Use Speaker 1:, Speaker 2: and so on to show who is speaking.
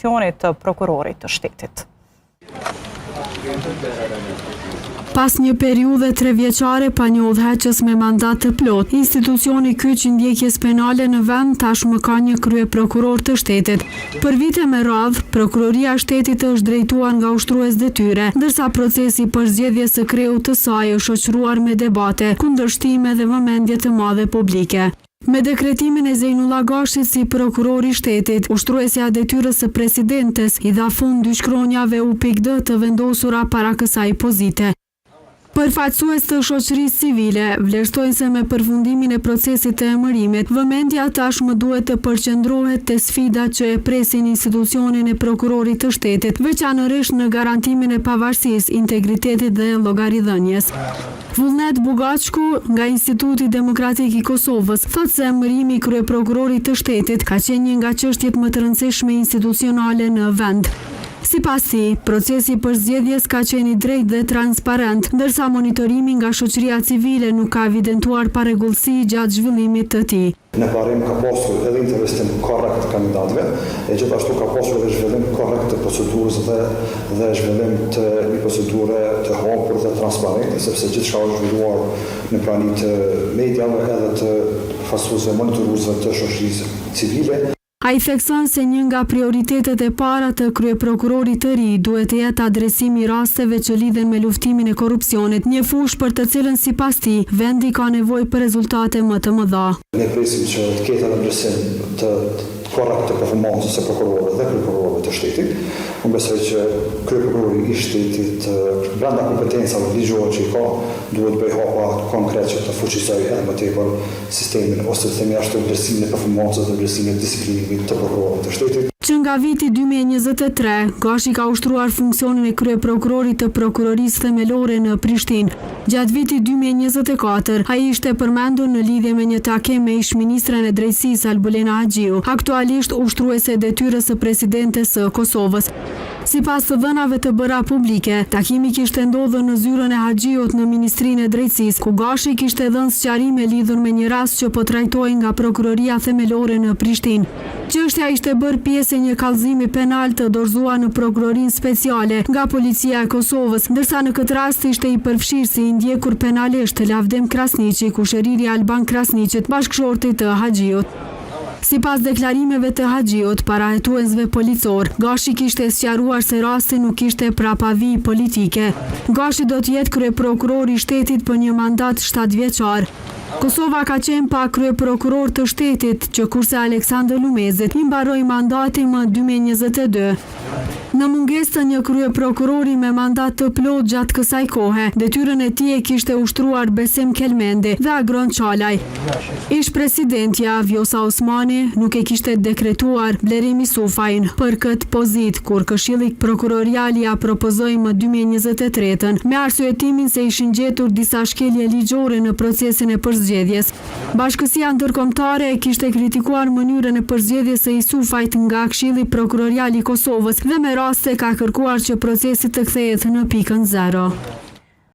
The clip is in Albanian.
Speaker 1: funksionit të prokurorit të shtetit.
Speaker 2: Pas një periudhe 3 vjeçare pa një udhëheqës me mandat të plot, institucioni kyç i ndjekjes penale në vend tashmë ka një kryeprokuror të shtetit. Për vite me radhë, prokuroria e shtetit është drejtuar nga ushtrues detyre, ndërsa procesi për zgjedhjes së kreut të saj është shoqëruar me debate, kundërshtime dhe vëmendje të madhe publike. Me dekretimin e Zejnullah Gashit si prokuror i shtetit, ushtruesja e detyrës së presidentes i dha fund 2 shkronjave UPIKD të vendosura para kësaj pozite. Përfaqësues të shoqërisë civile vlerësojnë se me përfundimin e procesit të emërimit, vëmendja tashmë duhet të përqendrohet te sfidat që e presin institucionin e prokurorit të shtetit, veçanërisht në garantimin e pavarësisë, integritetit dhe llogaridhënies. Vullnet Bugaçku nga Instituti Demokratik i Kosovës thotë se emërimi i kryeprokurorit të shtetit ka qenë një nga çështjet më të rëndësishme institucionale në vend. Sipas tij, procesi për zgjedhjes ka qenë i drejtë dhe transparent, ndërsa monitorimi nga shoqëria civile nuk ka evidentuar parregullsi gjatë zhvillimit të tij.
Speaker 3: Në parim ka pasur edhe intervistim korrekt të kandidatëve, e gjithashtu ka pasur edhe zhvillim korrekt të procedurës dhe zhvillim të një procedure të hapur dhe transparente, sepse gjithçka është zhvilluar në prani të mediave edhe të fasuesve monitoruesve të shoqërisë civile.
Speaker 2: Ai thekson se një nga prioritetet e para të kryeprokurorit të ri duhet të jetë adresimi i rasteve që lidhen me luftimin e korrupsionit, një fushë për të cilën sipas tij vendi ka nevojë për rezultate më të mëdha.
Speaker 3: Ne presim që të ketë adresim të korrekt të performancës së prokurorëve dhe kryeprokurorëve të shtetit. Unë besoj që kryeprokurori i shtetit brenda kompetencave ligjore që i ka duhet bëj hapa konkret që të fuqisoj edhe më tepër sistemin ose të themi ashtu vlerësimin e performancës dhe vlerësimin e disiplinimit të prokurorëve të shtetit.
Speaker 2: Që nga viti 2023, Gashi ka ushtruar funksionin e kryeprokurorit të prokurorisë themelore në Prishtinë. Gjatë vitit 2024, ai ishte përmendur në lidhje me një takim me ish-ministren e drejtësisë Albulena Haxhiu, aktualisht ushtruese e detyrës së presidentes së Kosovës. Sipas të dhënave të bëra publike, takimi kishte ndodhur në zyrën e Haxhiut në Ministrinë e Drejtësisë, ku Gashi kishte dhënë sqarime lidhur me një rast që po trajtohej nga prokuroria themelore në Prishtinë. Çështja ishte bërë pjesë e një kallëzimi penal të dorëzuar në prokurorinë speciale nga policia e Kosovës, ndërsa në këtë rast ishte i përfshirë si i ndjekur penalisht Lavdem Krasniqi, kushëriri Alban Krasniqit, bashkëshorti të Haxhiut. Sipas deklarimeve të Haxhiut, parahetuesve policor, Gashi kishte sqaruar se rasti nuk ishte prapavi politike. Gashi do të jetë kryeprokuror i shtetit për një mandat 7 vjeçar. Kosova ka qenë pa kryeprokuror të shtetit, që kurse Aleksandër Lumezit i mbaroi mandati më 2022. Në mungesë të një kryeprokurori me mandat të plot gjatë kësaj kohe, detyrën e tij e kishte ushtruar Besim Kelmendi dhe Agron Çalaj. Ish-presidentja Vjosa Osmani nuk e kishte dekretuar Blerimi Sufajin për këtë pozitë, kur Këshilli Prokurorial ia propozoi më 2023-ën, me arsyetimin se ishin gjetur disa shkelje ligjore në procesin e përzgjedhjes. Bashkësia ndërkombëtare e kishte kritikuar mënyrën e përzgjedhjes së Sufajit nga Këshilli Prokurorial i Kosovës dhe me raste ka kërkuar që procesi të kthehet në pikën 0.